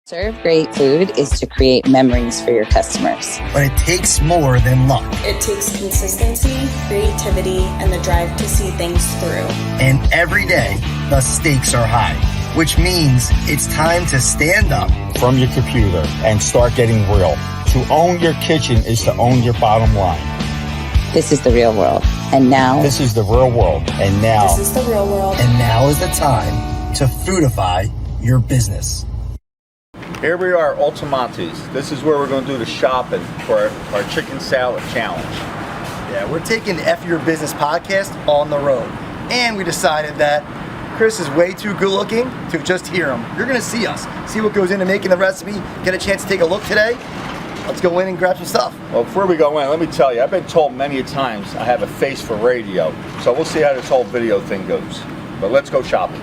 Serve great food is to create memories for your customers. But it takes more than luck. It takes consistency, creativity, and the drive to see things through. And every day, the stakes are high, which means it's time to stand up from your computer and start getting real. To own your kitchen is to own your bottom line. This is the real world. And now... This is the real world. And now... This is the real world. And now is the time to foodify your business. Here we are, Ultimates. This is where we're going to do the shopping for our chicken salad challenge. Yeah, we're taking F Your Business podcast on the road. And we decided that Chris is way too good looking to just hear him. You're going to see us, see what goes into making the recipe, get a chance to take a look today. Let's go in and grab some stuff. Well, before we go in, let me tell you, I've been told many times I have a face for radio. So we'll see how this whole video thing goes. But let's go shopping.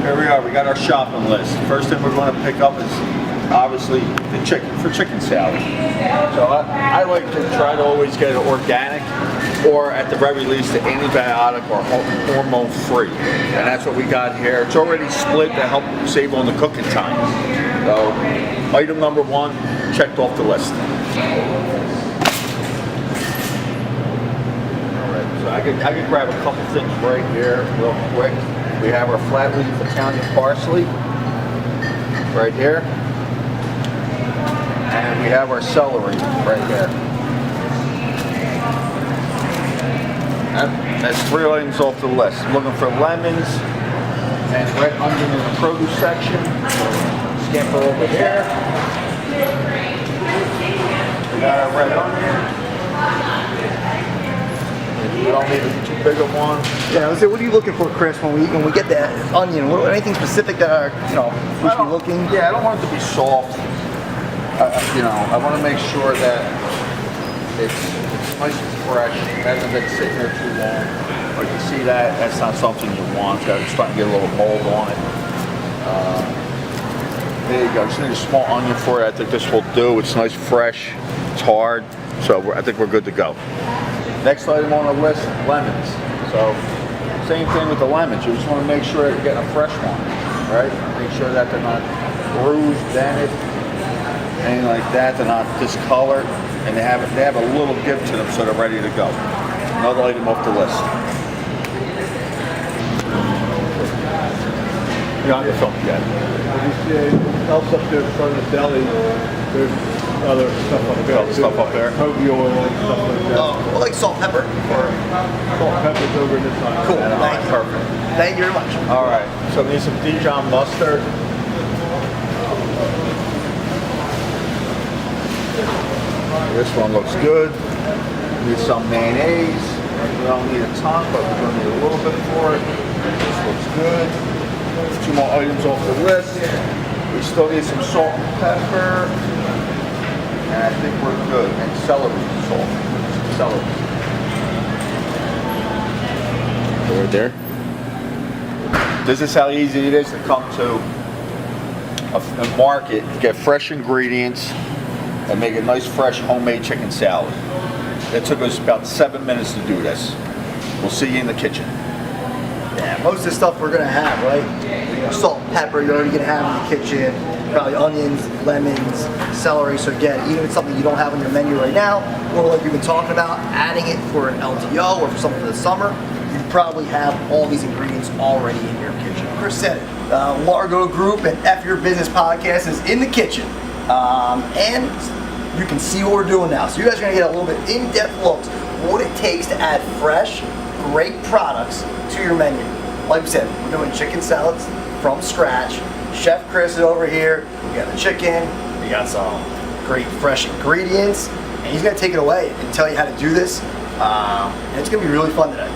Here we are, we got our shopping list. First thing we're going to pick up is obviously the chicken, for chicken salad. So I like to try to always get it organic, or at the very least the antibiotic or hormone free. And that's what we got here. It's already split to help save on the cooking time. So item number one, checked off the list. Alright, so I could grab a couple things right here real quick. We have our flat leaf Italian parsley right here. And we have our celery right here. That's three items off the list. I'm looking for lemons, and right under in the produce section, scamper over here. We got our red onion. We don't need a too big of one. Yeah, let's say, what are you looking for, Chris, when we get that onion? Anything specific that are, we should be looking? Yeah, I don't want it to be soft. I want to make sure that it's nice and fresh. It hasn't been sitting there too long. Like you see that, that's not something you want. It's starting to get a little mold on it. There you go. Just need a small onion for it. I think this will do. It's nice, fresh. It's hard. So I think we're good to go. Next item on the list, lemons. So same thing with the lemons. You just want to make sure you're getting a fresh one, right? Make sure that they're not bruised, dented, anything like that. They're not discolored, and they have a little give to them, so they're ready to go. Another item off the list. You're on your phone again. It helps up there in front of the deli. There's other stuff up there. Other stuff up there. Hoagie oil and stuff like that. Oh, well, like salt, pepper, or Salt, pepper's over this side. cool. And Thank you. perfect. Thank you very much. All right. So we need some Dijon mustard. This one looks good. Need some mayonnaise. We don't need a ton, but we're going to need a little bit for it. This looks good. Two more items off the list. We still need some salt and pepper. And I think we're good. And celery salt. Some celery. Right there. This is how easy it is to come to a market, get fresh ingredients, and make a nice, fresh, homemade chicken salad. It took us about 7 minutes to do this. We'll see you in the kitchen. Yeah, most of the stuff we're gonna have, right? Salt, pepper, you're already gonna have in the kitchen. Probably onions, lemons, celery. So again, even if it's something you don't have on your menu right now, or like we've been talking about, adding it for an LTO or for something for the summer, you probably have all these ingredients already in your kitchen. Chris said it. Largo Group and F Your Business podcast is in the kitchen. And you can see what we're doing now. So you guys are gonna get a little bit in-depth looks what it takes to add fresh, great products to your menu. Like we said, we're doing chicken salads from scratch. Chef Chris is over here. We got the chicken. We got some great fresh ingredients, and he's gonna take it away and tell you how to do this. And it's gonna be really fun today.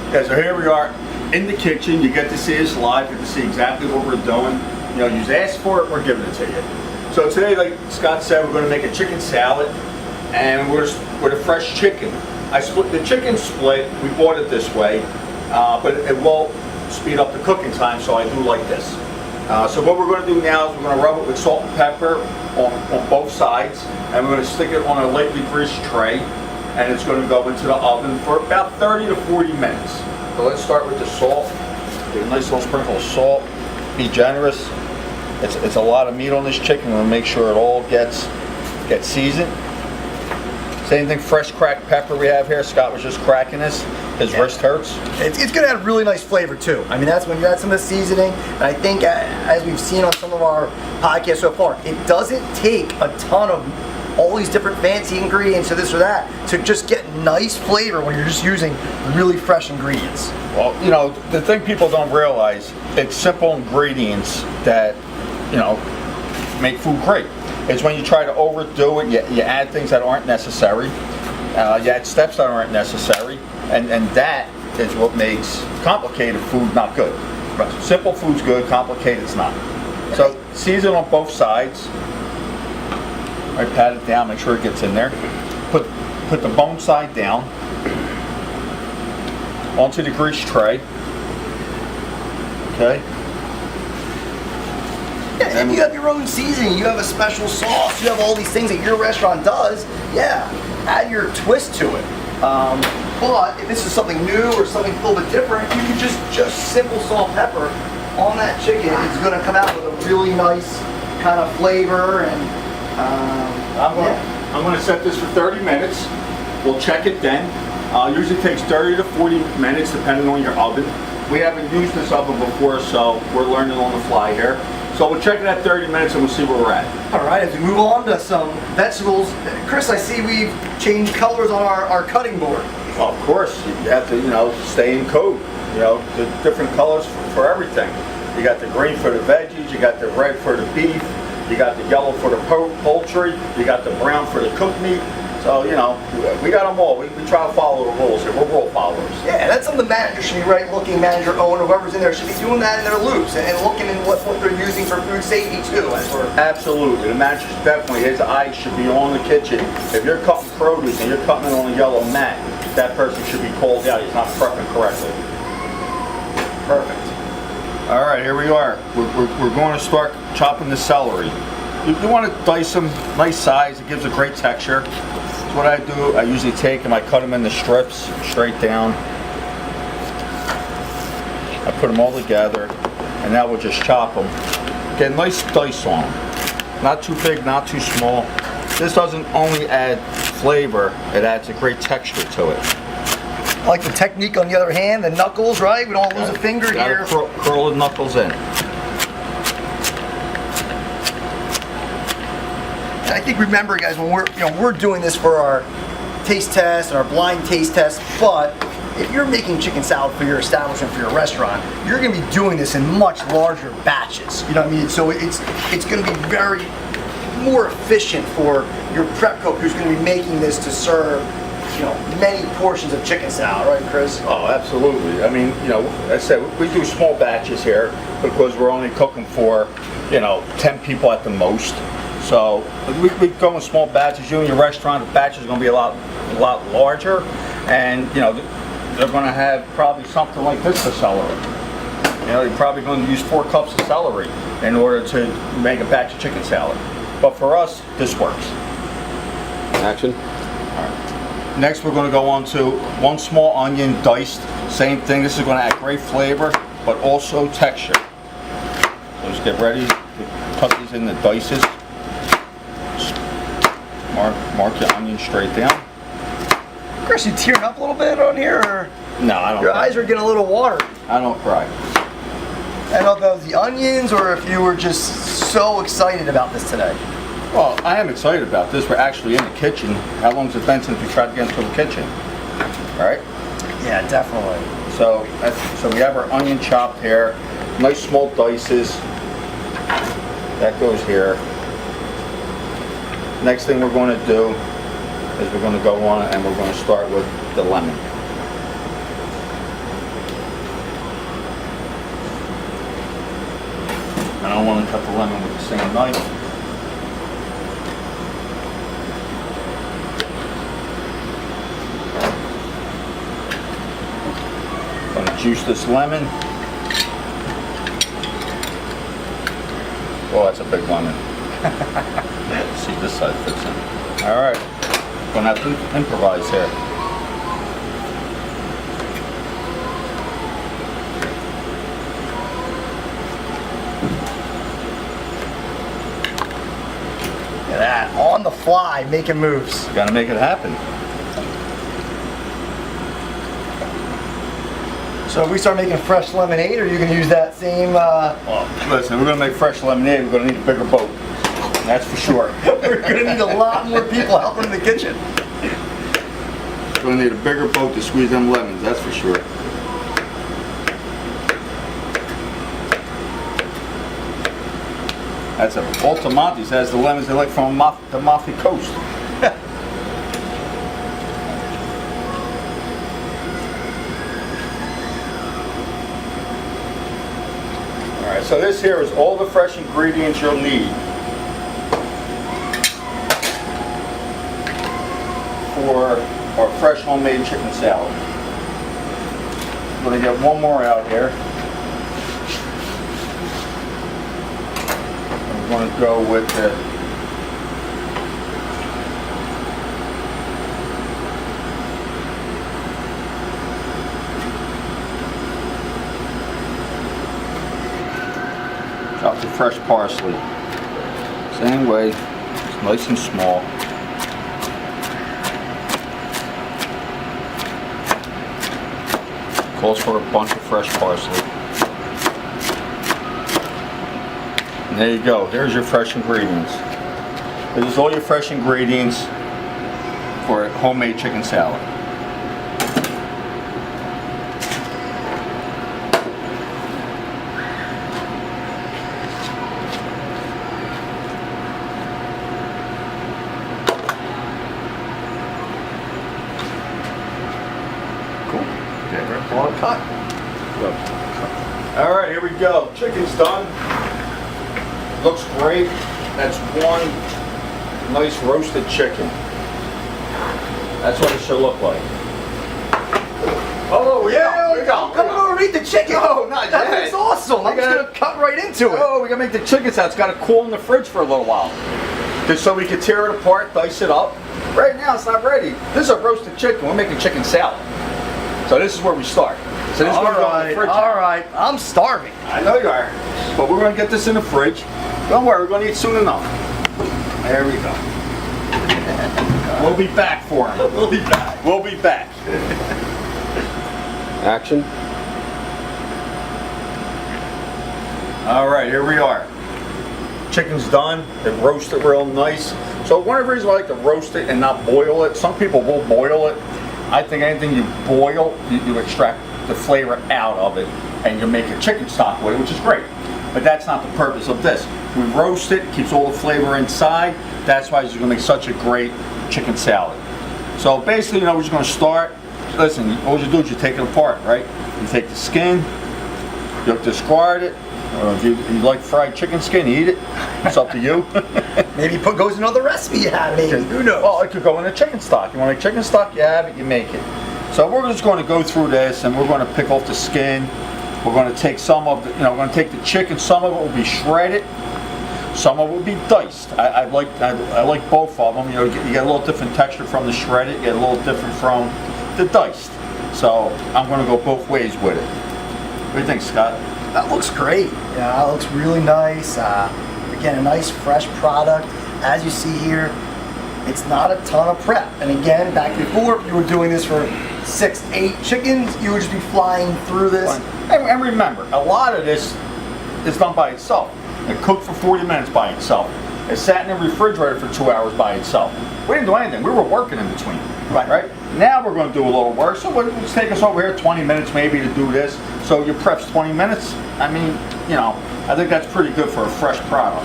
Okay, so here we are in the kitchen. You get to see us live. You get to see exactly what we're doing. You asked for it, we're giving it to you. So today, like Scott said, we're going to make a chicken salad, and with a fresh chicken. I split the chicken split. We bought it this way, but it will speed up the cooking time. So I do like this. So what we're going to do now is we're going to rub it with salt and pepper on both sides, and we're going to stick it on a lightly greased tray, and it's going to go into the oven for about 30 to 40 minutes. So let's start with the salt. Get a nice little sprinkle of salt. Be generous. It's a lot of meat on this chicken. We'll make sure it all gets seasoned. Same thing, fresh cracked pepper we have here. Scott was just cracking this. His wrist hurts. It's going to add really nice flavor too. I mean, that's when you add some of the seasoning. And I think, as we've seen on some of our podcasts so far, it doesn't take a ton of all these different fancy ingredients or this or that to just get nice flavor when you're just using really fresh ingredients. Well, you know, the thing people don't realize, it's simple ingredients that, you know, make food great. It's when you try to overdo it, you add things that aren't necessary, you add steps that aren't necessary, and that is what makes complicated food not good. Right. Simple food's good, complicated's not. So season on both sides. Right, pat it down, make sure it gets in there. Put the bone side down onto the grease tray. Okay. Yeah, and you have your own seasoning, you have a special sauce, you have all these things that your restaurant does, yeah, add your twist to it. But if this is something new or something a little bit different, you can just simple salt and pepper on that chicken. It's going to come out with a really nice kind of flavor. And I'm going to set this for 30 minutes. We'll check it then. Usually takes 30 to 40 minutes depending on your oven. We haven't used this oven before, so we're learning on the fly here. So we'll check it at 30 minutes and we'll see where we're at. All right, as we move on to some vegetables, Chris, I see we've changed colors on our cutting board. Well, of course, you have to, you know, stay in code. You know, the different colors for everything. You got the green for the veggies, you got the red for the beef, you got the yellow for the poultry, you got the brown for the cooked meat. So, you know, we got them all. We try to follow the rules here. We're rule followers. Yeah, that's something the manager should be right looking, manager, owner, whoever's in there should be doing that in their loops and looking at what they're using for food safety too. Absolutely. The manager should definitely, his eyes should be on the kitchen. If you're cutting produce and you're cutting it on a yellow mat, that person should be called out. He's not prepping correctly. Perfect. All right, here we are. We're going to start chopping the celery. You want to dice them nice size. It gives a great texture. That's what I do. I usually take them, I cut them into strips straight down. I put them all together, and now we'll just chop them. Get a nice dice on them. Not too big, not too small. This doesn't only add flavor, it adds a great texture to it. I like the technique on the other hand, the knuckles, right? We don't want to lose a finger here. Curl the knuckles in. And I think, remember, guys, when we're doing this for our taste test and our blind taste test, but if you're making chicken salad for your establishment, for your restaurant, you're going to be doing this in much larger batches. You know what I mean? So it's going to be very more efficient for your prep cook who's going to be making this to serve, you know, many portions of chicken salad, right, Chris? Oh, absolutely. I mean, you know, as I said, we do small batches here because we're only cooking for, you know, 10 people at the most. So we go in small batches. You in your restaurant, the batches are going to be a lot larger, and you know they're going to have probably something like this for celery. You know, you're probably going to use 4 cups of celery in order to make a batch of chicken salad. But for us, this works. Action. All right. Next, we're going to go on to 1 small onion diced. Same thing. This is going to add great flavor, but also texture. So just get ready to cut these into dices. Mark your onion straight down. Chris, you tearing up a little bit on here? Or no, I don't. Your eyes are getting a little watery. I don't cry. I don't know if that was the onions or if you were just so excited about this today. Well, I am excited about this. We're actually in the kitchen. How long has it been since we tried to get into the kitchen? All right? Yeah, definitely. So we have our onion chopped here. Nice small dices. That goes here. Next thing we're going to do is we're going to go on and we're going to start with the lemon. I don't want to cut the lemon with the same knife. I'm going to juice this lemon. big lemon. Let's see, this side fits in. All right, gonna have to improvise here. Look at that, on the fly, making moves. Gotta make it happen. So if we start making fresh lemonade, are you gonna use that same, Well, listen, we're gonna make fresh lemonade, we're gonna need a bigger boat. That's for sure. we're gonna need a lot more people helping in the kitchen. We're gonna need a bigger boat to squeeze them lemons, that's for sure. That's all Tomontes has the lemons they like from the Amalfi Coast. Alright, so this here is all the fresh ingredients you'll need for our fresh homemade chicken salad. I'm going to get one more out here. I'm going to go with the chopped the fresh parsley. Same way, it's nice and small. Calls for a bunch of fresh parsley. And there you go, there's your fresh ingredients. This is all your fresh ingredients for a homemade chicken salad. On cut. All right, here we go. Chicken's done. Looks great. That's one nice roasted chicken. That's what it should look like. Oh yeah, Yeah, come over and eat the chicken. No, not that yet. looks awesome. I'm just gonna cut right into it. Oh, we gotta make the chicken salad. It's gotta cool in the fridge for a little while. Just so we can tear it apart, dice it up. Right now, it's not ready. This is a roasted chicken. We're making chicken salad. So this is where we start. So this is where we go in the fridge. All right, I'm starving. I know you are. But we're gonna get this in the fridge. Don't worry, we're gonna eat soon enough. There we go. We'll be back for him. We'll be back. We'll be back. Action. All right, here we are. Chicken's done. It roasted real nice. So one of the reasons I like to roast it and not boil it, some people will boil it. I think anything you boil, you extract the flavor out of it and you make a chicken stock with it, which is great. But that's not the purpose of this. We roast it, keeps all the flavor inside. That's why it's going to make such a great chicken salad. So basically, we're just going to start. Listen, all you do is you take it apart, right? You take the skin, you discard it. If you like fried chicken skin, eat it. It's up to you. Maybe goes in another recipe you have, maybe. Who knows? Well, it could go in a chicken stock. You want to make chicken stock, you have it, you make it. So we're just going to go through this and we're going to pick off the skin. We're going to take some of the, we're going to take the chicken. Some of it will be shredded. Some of it will be diced. I like both of them. You get a little different texture from the shredded. You get a little different from the diced. So I'm going to go both ways with it. What do you think, Scott? That looks great. Yeah, that looks really nice. Again, a nice fresh product. As you see here, it's not a ton of prep. And again, back before, if you were doing this for 6, 8 chickens, you would just be flying through this. And remember, a lot of this is done by itself. It cooked for 40 minutes by itself. It sat in the refrigerator for 2 hours by itself. We didn't do anything. We were working in between. Right? Now we're going to do a little work. So let's take us over here 20 minutes maybe to do this. So your prep's 20 minutes. I mean, I think that's pretty good for a fresh product.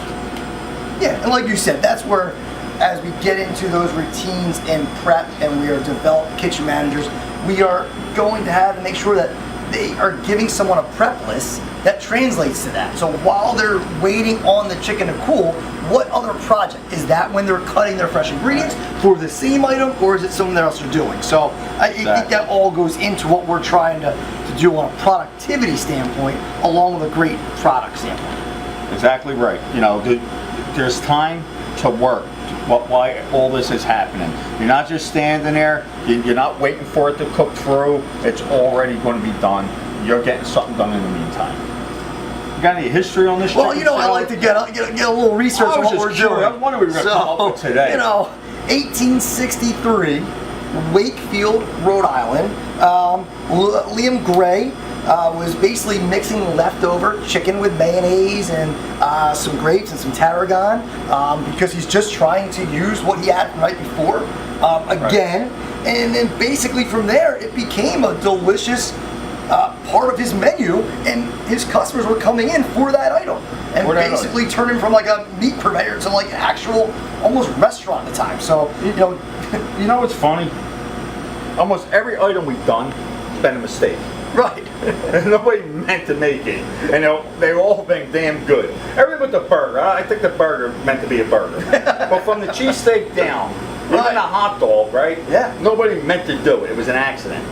Yeah, and like you said, that's where, as we get into those routines and prep and we are developed kitchen managers, we are going to have to make sure that they are giving someone a prep list that translates to that. So while they're waiting on the chicken to cool, what other project? Is that when they're cutting their fresh ingredients for the same item, or is it something else they're doing? So I think that all goes into what we're trying to do on a productivity standpoint, along with a great product standpoint. Exactly right. You know, there's time to work. Why all this is happening. You're not just standing there. You're not waiting for it to cook through. It's already going to be done. You're getting something done in the meantime. You got any history on this? Well, you know, I like to get a little research on what we're doing. I wonder what we're going to come up with today. You know, 1863, Wakefield, Rhode Island. Liam Gray was basically mixing leftover chicken with mayonnaise and some grapes and some tarragon because he's just trying to use what he had from right before again. Right. And then basically from there, it became a delicious part of his menu, and his customers were coming in for that item and basically turning from like a meat purveyor to like an actual almost restaurant at the time. So you know what's funny? Almost every item we've done has been a mistake. Right. Nobody meant to make it, and they've all been damn good. Everything but the burger. I think the burger meant to be a burger, but from the cheesesteak down, even a hot dog, right? Yeah. Nobody meant to do it. It was an accident.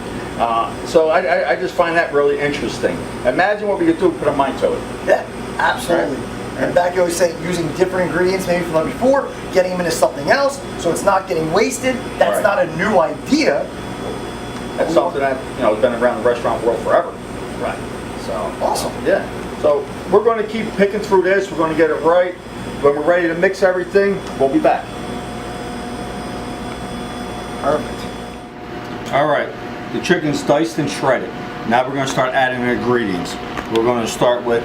So I just find that really interesting. Imagine what we could do to put a mind to it. Yeah, absolutely. Right. And back I was saying, using different ingredients maybe from before, getting them into something else, so it's not getting wasted. That's not a new idea. That's something that has been around the restaurant world forever. Right. So awesome. Yeah. So we're going to keep picking through this. We're going to get it right. When we're ready to mix everything, we'll be back. Perfect. All right. The chicken's diced and shredded. Now we're going to start adding the ingredients. We're going to start with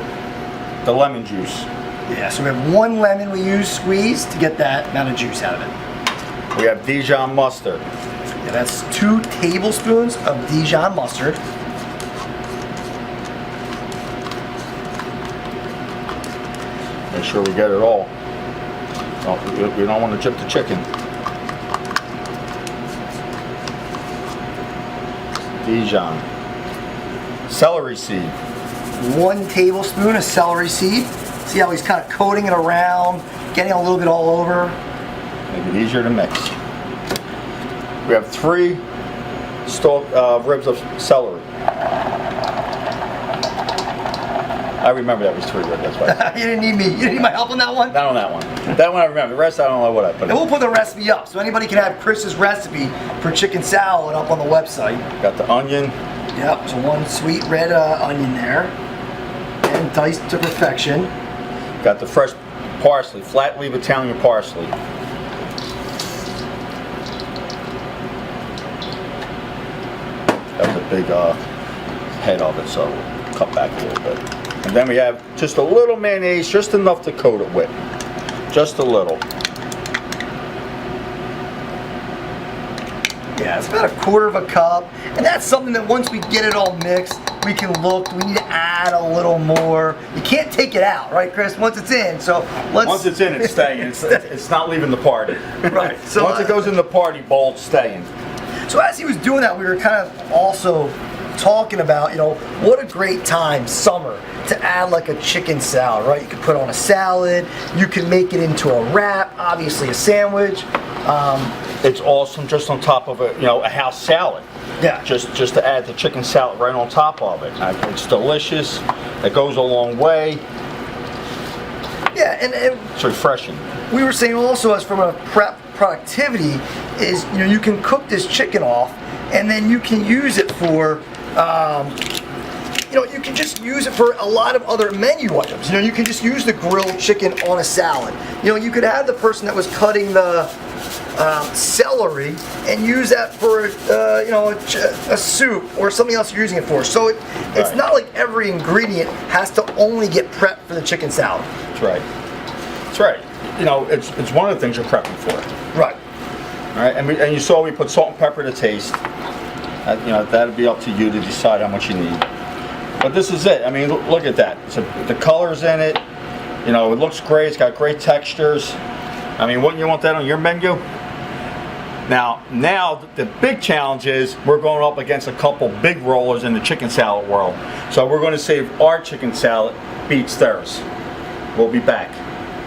the lemon juice. Yeah, so we have 1 lemon we use squeezed to get that amount of juice out of it. We have Dijon mustard. Yeah, that's 2 tablespoons of Dijon mustard. Make sure we get it all. We don't want to chip the chicken. Dijon. Celery seed. 1 tablespoon of celery seed. See how he's kind of coating it around, getting a little bit all over. Make it easier to mix. We have 3 ribs of celery. I remember that was 3 ribs. That's why. You didn't need me. You didn't need my help on that one? Not on that one. That one I remember. The rest I don't know what I put in. And we'll put the recipe up, so anybody can have Chris's recipe for chicken salad up on the website. Got the onion. Yep, so 1 sweet red onion there. And diced to perfection. Got the fresh parsley, flat leaf Italian parsley. That was a big head of it, so we'll cut back a little bit. And then we have just a little mayonnaise, just enough to coat it with. Just a little. Yeah, it's about 1/4 cup. And that's something that once we get it all mixed, we can look, we need to add a little more. You can't take it out, right, Chris? Once it's in, so let's... Once it's in, it's staying. It's not leaving the party. Right. So once it goes in the party bowl, it's staying. So as he was doing that, we were kind of also talking about, what a great time, summer, to add like a chicken salad, right? You could put on a salad, you can make it into a wrap, obviously a sandwich. It's awesome just on top of a house salad. Yeah. Just to add the chicken salad right on top of it. It's delicious. It goes a long way. Yeah, and it's refreshing. We were saying also, as from a prep productivity, is you can cook this chicken off, and then you can use it for you can just use it for a lot of other menu items. You can just use the grilled chicken on a salad. You could have the person that was cutting the celery and use that for a soup or something else you're using it for. So it's not like every ingredient has to only get prepped for the chicken salad. That's right. That's right. It's one of the things you're prepping for. Right. All right. And you saw we put salt and pepper to taste. That'd be up to you to decide how much you need. But this is it. I mean, look at that. The color's in it. It looks great. It's got great textures. I mean, wouldn't you want that on your menu? Now the big challenge is we're going up against a couple big rollers in the chicken salad world. So we're going to see if our chicken salad beats theirs. We'll be back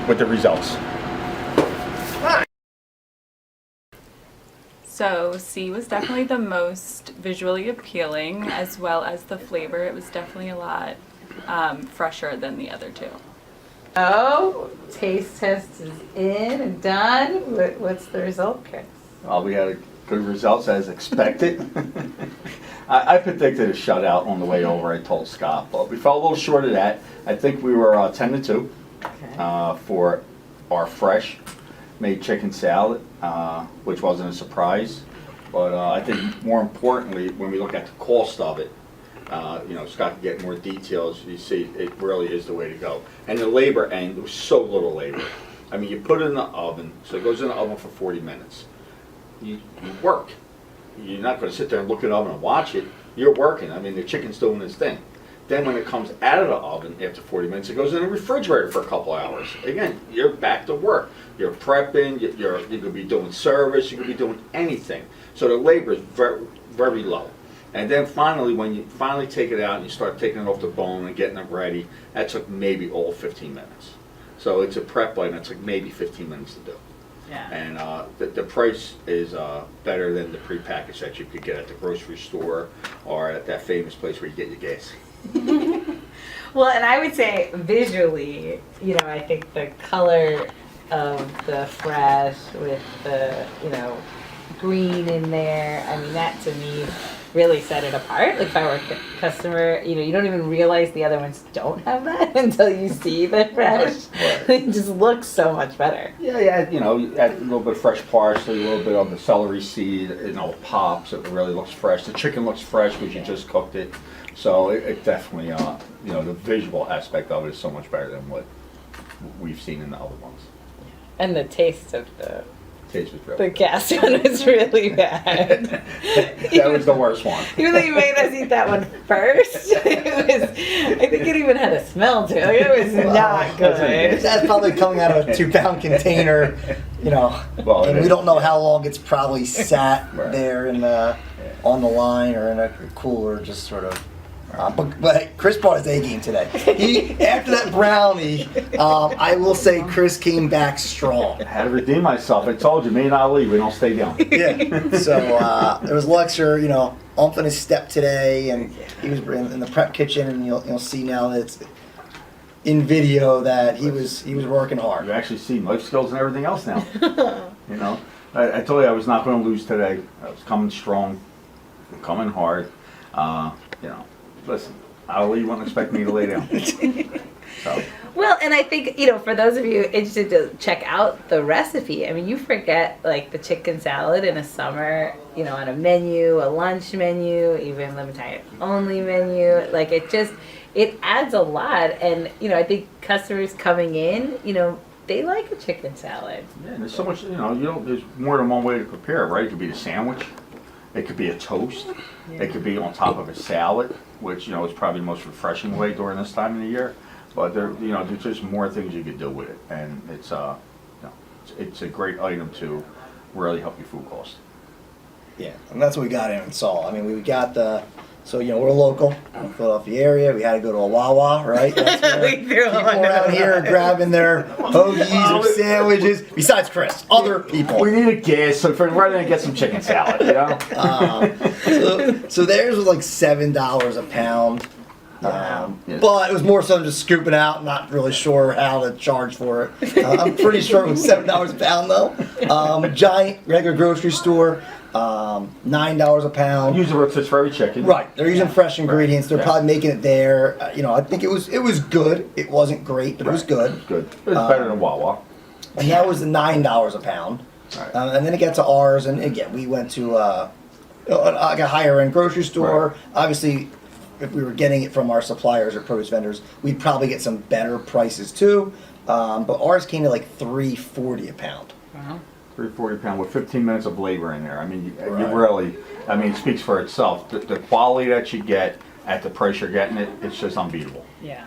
with the results. So C was definitely the most visually appealing, as well as the flavor. It was definitely a lot fresher than the other 2. Oh, taste test is in and done. What's the result, Chris? Well, we had good results as expected. I predicted a shutout on the way over. I told Scott, but we fell a little short of that. I think we were 10-2 for our fresh made chicken salad, which wasn't a surprise. But I think more importantly, when we look at the cost of it, Scott can get more details. You see, it really is the way to go. And the labor end, there was so little labor. I mean, you put it in the oven, so it goes in the oven for 40 minutes. You work. You're not going to sit there and look at the oven and watch it. You're working. I mean, the chicken's doing its thing. Then when it comes out of the oven after 40 minutes, it goes in the refrigerator for a couple hours. Again, you're back to work. You're prepping. You could be doing service. You could be doing anything. So the labor is very, very low. And then finally, when you finally take it out and you start taking it off the bone and getting it ready, that took maybe all 15 minutes. So it's a prep item that took maybe 15 minutes to do. Yeah. And the price is better than the prepackaged that you could get at the grocery store or at that famous place where you get your gas. Well, and I would say visually, I think the color of the fresh with the, green in there, I mean, that to me really set it apart. Like if I were a customer, you don't even realize the other ones don't have that until you see the fresh. Right. It just looks so much better. Yeah, you add a little bit of fresh parsley, a little bit of the celery seed, it pops, it really looks fresh. The chicken looks fresh because you just cooked it. So it definitely, the visual aspect of it is so much better than what we've seen in the other ones. And the taste of the gas one was really bad. That was the worst one. Even though you made us eat that one first, I think it even had a smell to it. Like, it was not good. That's probably coming out of a 2-pound container, Well, and we don't know how long it's probably sat there on the line or in a cooler, just sort of. But Chris brought his A game today. After that brownie, I will say Chris came back strong. I had to redeem myself. I told you, me and Ali, we don't stay down. Yeah. So there was Lexer, umping his step today, and he was in the prep kitchen, and you'll see now that it's in video that he was working hard. You actually see life skills and everything else now. I told you I was not going to lose today. I was coming strong, coming hard. Listen, Ali wouldn't expect me to lay down. So. Well, and I think, for those of you interested to check out the recipe, I mean, you forget, like, the chicken salad in a summer, on a menu, a lunch menu, even limited only menu. Like, it adds a lot. And, I think customers coming in, they like a chicken salad. Yeah, and there's so much, there's more than one way to prepare it, right? It could be a sandwich. It could be a toast. Yeah. It could be on top of a salad, which, is probably the most refreshing way during this time of the year. But there's just more things you could do with it. And it's a great item to really help your food cost. Yeah, and that's what we got in and saw. I mean, we got we're local in the Philadelphia area. We had to go to a Wawa, right? That's where people around here are grabbing their hoagies or sandwiches. Besides Chris, other people. We need a gas, so rather than get some chicken salad, So theirs was like $7 a pound. But it was more so just scooping out, not really sure how to charge for it. I'm pretty sure it was $7 a pound though. Giant regular grocery store. $9 a pound. Use the rotisserie for every chicken. Right, they're using fresh ingredients. They're probably making it there. I think it was good. It wasn't great, but it was good. It was good. It was better than Wawa. And that was the $9 a pound. Right. And then it got to ours, and again, we went to like a higher end grocery store. Right. Obviously, if we were getting it from our suppliers or produce vendors, we'd probably get some better prices too. But ours came to like $3.40 a pound. Wow. $3.40 a pound with 15 minutes of labor in there. I mean, you really, it speaks for itself. The quality that you get at the price you're getting it, it's just unbeatable. Yeah.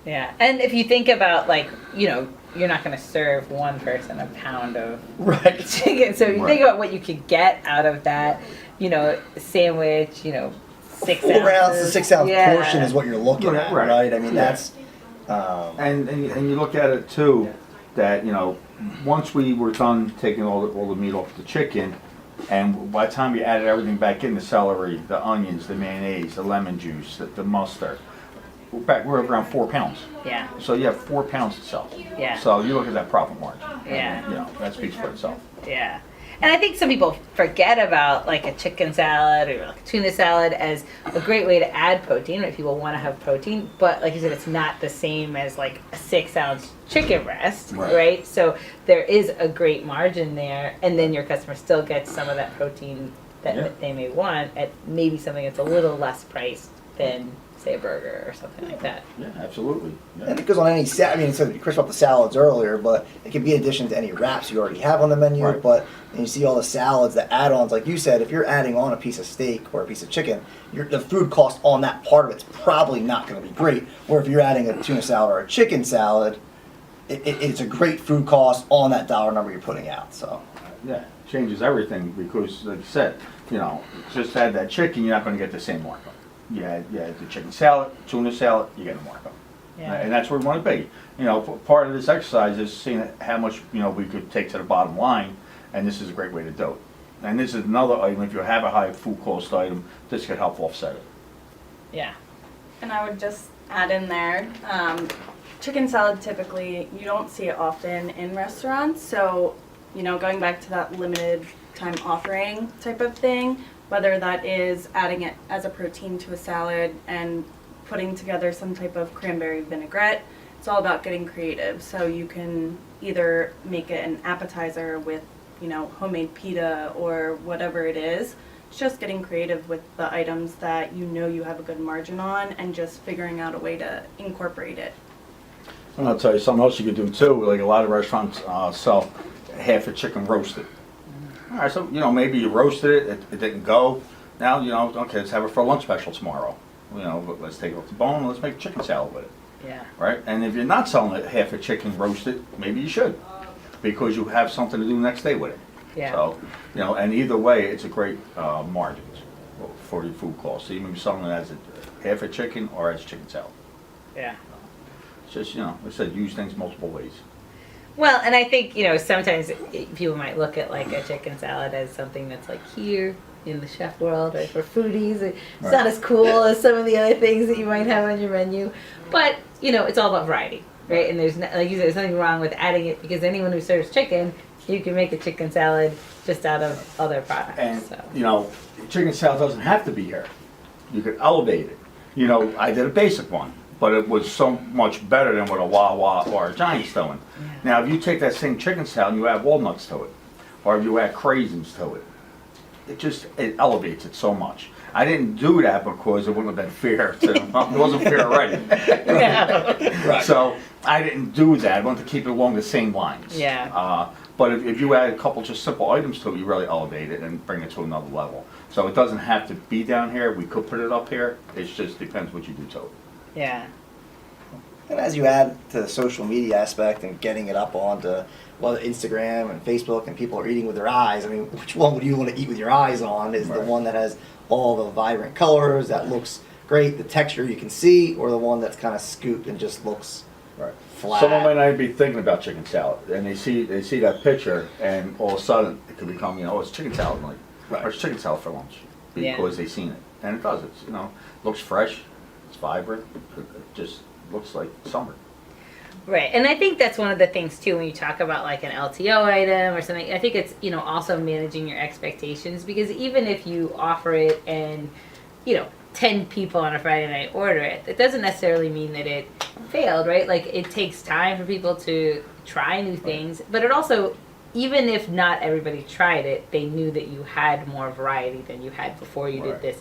Yeah. And if you think about, like, you're not going to serve one person a pound of chicken. So if you think about what you could get out of that, sandwich, 6 ounces. The 6 ounce portion is what you're looking at, right? I mean, that's... And you look at it, too, that, once we were done taking all the meat off the chicken, and by the time we added everything back in, the celery, the onions, the mayonnaise, the lemon juice, the mustard, we're around 4 pounds. Yeah. So you have 4 pounds to sell. Yeah. So you look at that profit margin. Yeah. And, that speaks for itself. Yeah. And I think some people forget about like a chicken salad or like a tuna salad as a great way to add protein if people want to have protein. But like you said, it's not the same as like a 6-ounce chicken breast, right? So there is a great margin there. And then your customer still gets some of that protein that they may want at maybe something that's a little less priced than, say, a burger or something like that. Yeah, absolutely. Yeah. And it goes on any I mean, so Chris brought the salads earlier, but it can be in addition to any wraps you already have on the menu. Right. But and you see all the salads, the add-ons, like you said, if you're adding on a piece of steak or a piece of chicken, the food cost on that part of it's probably not going to be great. Where if you're adding a tuna salad or a chicken salad, it's a great food cost on that dollar number you're putting out. So Yeah, changes everything because, like you said, just add that chicken, you're not going to get the same markup. Yeah, the chicken salad, tuna salad, you get a markup. Yeah. And that's where we want to be. Part of this exercise is seeing how much, we could take to the bottom line, and this is a great way to do it. And this is another item, if you have a high food cost item, this could help offset it. Yeah. And I would just add in there, chicken salad typically, you don't see it often in restaurants, so, going back to that limited time offering type of thing, whether that is adding it as a protein to a salad and putting together some type of cranberry vinaigrette, it's all about getting creative. So you can either make it an appetizer with, homemade pita or whatever it is. It's just getting creative with the items that you have a good margin on and just figuring out a way to incorporate it. And I'll tell you something else you could do too, like a lot of restaurants sell half a chicken roasted. All right, so, maybe you roasted it, it didn't go. Now, okay, let's have it for a lunch special tomorrow. Let's take it off the bone and let's make a chicken salad with it. Yeah. Right? And if you're not selling it half a chicken roasted, maybe you should, because you have something to do the next day with it. Yeah. So, and either way, it's a great margin for your food cost. So you may be selling it as half a chicken or as chicken salad. Yeah. It's just, like I said, use things multiple ways. Well, and I think, sometimes people might look at like a chicken salad as something that's like here in the chef world or for foodies. It's not as cool as some of the other things that you might have on your menu. But, it's all about variety, right? And there's nothing wrong with adding it because anyone who serves chicken, you can make a chicken salad just out of other products. And, chicken salad doesn't have to be here. You could elevate it. I did a basic one, but it was so much better than what a Wawa or a Giant's doing. Yeah. Now, if you take that same chicken salad and you add walnuts to it, or if you add craisins to it, it elevates it so much. I didn't do that because it wouldn't have been fair to them. It wasn't fair already. Right. So I didn't do that. I wanted to keep it along the same lines. Yeah. But if you add a couple just simple items to it, you really elevate it and bring it to another level. So it doesn't have to be down here. We could put it up here. It just depends what you do to it. Yeah. And as you add to the social media aspect and getting it up onto Instagram and Facebook and people are eating with their eyes, I mean, which one would you want to eat with your eyes on? Is the one that has all the vibrant colors, that looks great, the texture you can see, or the one that's kind of scooped and just looks flat? Someone might not be thinking about chicken salad, and they see that picture, and all of a sudden it could become, it's chicken salad, or it's chicken salad for lunch, because they've seen it, and it does. It's looks fresh, it's vibrant, it just looks like summer. Right, and I think that's one of the things too when you talk about like an LTO item or something. I think it's also managing your expectations, because even if you offer it and 10 people on a Friday night order it, it doesn't necessarily mean that it failed, right? Like it takes time for people to try new things, but it also, even if not everybody tried it, they knew that you had more variety than you had before you did this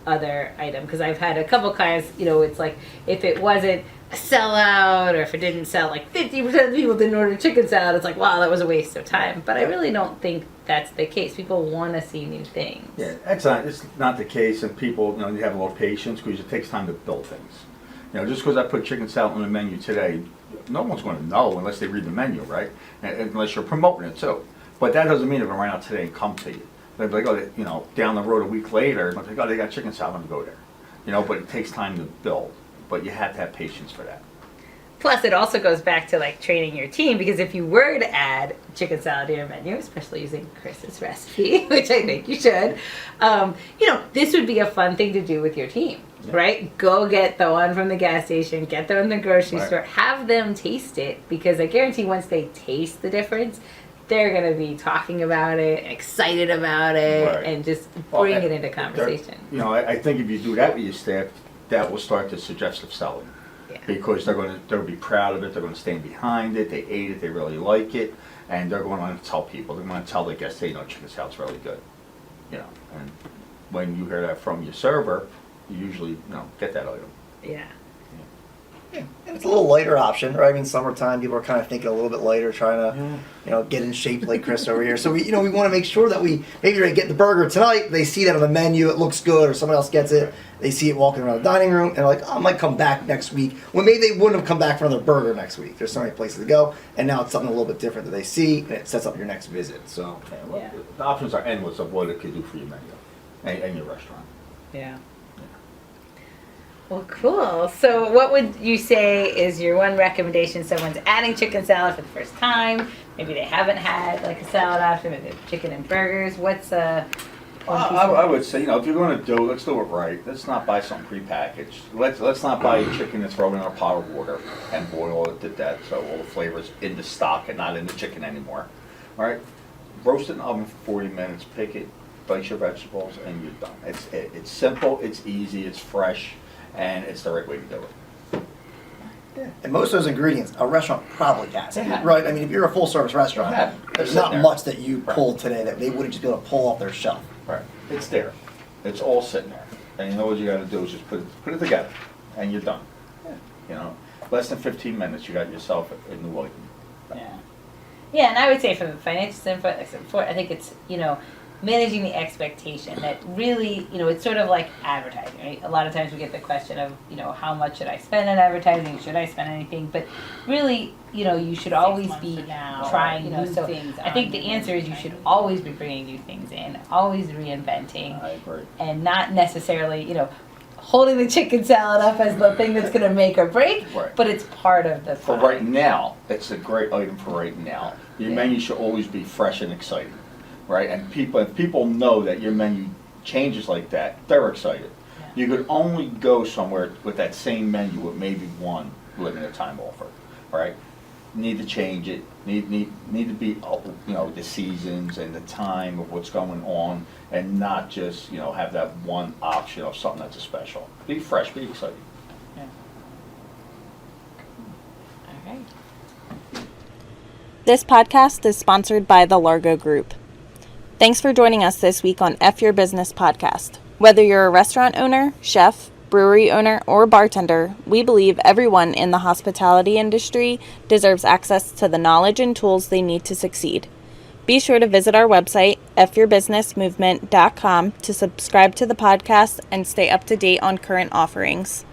other item. Because I've had a couple clients, it's like if it wasn't a sellout or if it didn't sell, like 50% of the people didn't order chicken salad, it's like, wow, that was a waste of time. But I really don't think that's the case. People want to see new things. Yeah, it's not the case, and people, you have a little patience because it takes time to build things. Just because I put chicken salad on the menu today, no one's going to know unless they read the menu, right? Unless you're promoting it too. But that doesn't mean they're going to run out today and come to you. They're like, oh, down the road a week later, they're like, oh, they got chicken salad, I'm going to go there. But it takes time to build. But you have to have patience for that. Plus, it also goes back to like training your team, because if you were to add chicken salad to your menu, especially using Chris's recipe, which I think you should, this would be a fun thing to do with your team, right? Go get the one from the gas station, get them in the grocery store, have them taste it, because I guarantee once they taste the difference, they're going to be talking about it, excited about it, and just bring it into conversation. You know, I think if you do that with your staff, that will start the suggestive selling. Because they'll be proud of it, they're going to stand behind it, they ate it, they really like it, and they're going to tell people, they're going to tell the guests, hey, chicken salad's really good. You know, and when you hear that from your server, you usually, get that item. Yeah. And it's a little lighter option, right? I mean, summertime, people are kind of thinking a little bit lighter, trying to, get in shape like Chris over here. So we want to make sure that maybe they get the burger tonight, they see that on the menu, it looks good, or someone else gets it, they see it walking around the dining room, and they're like, I might come back next week. Well, maybe they wouldn't have come back for another burger next week. There's so many places to go, and now it's something a little bit different that they see, and it sets up your next visit. So The options are endless of what it could do for your menu and your restaurant. Yeah. Well, cool. So what would you say is your one recommendation? Someone's adding chicken salad for the first time. Maybe they haven't had like a salad option, maybe chicken and burgers. What's I would say, if you're going to do it, let's do it right. Let's not buy something prepackaged. Let's not buy chicken and throw it in a pot of water and boil it to death so all the flavors in the stock and not in the chicken anymore. All right? Roast it in the oven for 40 minutes, pick it, dice your vegetables, and you're done. It's simple, it's easy, it's fresh, and it's the right way to do it. Yeah. And most of those ingredients, a restaurant probably has, right? I mean, if you're a full-service restaurant, there's not much that you pulled today that they wouldn't just be able to pull off their shelf. Right. It's there. It's all sitting there. And you know what you got to do is just put it together, and you're done. Less than 15 minutes, you got yourself a new item. Yeah. Yeah, and I would say from the financial standpoint, like I said before, I think it's, managing the expectation that really, it's sort of like advertising, right? A lot of times we get the question of, how much should I spend on advertising? Should I spend anything? But really, you should always be trying new things. I think the answer is you should always be bringing new things in, always reinventing. I agree. And not necessarily, holding the chicken salad up as the thing that's going to make or break, but it's part of the For right now, it's a great item for right now. Your menu should always be fresh and exciting. Right, and if people know that your menu changes like that, they're excited. Yeah. You could only go somewhere with that same menu with maybe one limited time offer. Right, need to change it. Need to be the seasons and the time of what's going on, and not just have that one option of something that's a special. Be fresh, be exciting. Yeah. All right. This podcast is sponsored by the Largo Group. Thanks for joining us this week on F Your Business podcast. Whether you're a restaurant owner, chef, brewery owner, or bartender, we believe everyone in the hospitality industry deserves access to the knowledge and tools they need to succeed. Be sure to visit our website, fyourbusinessmovement.com, to subscribe to the podcast and stay up to date on current offerings.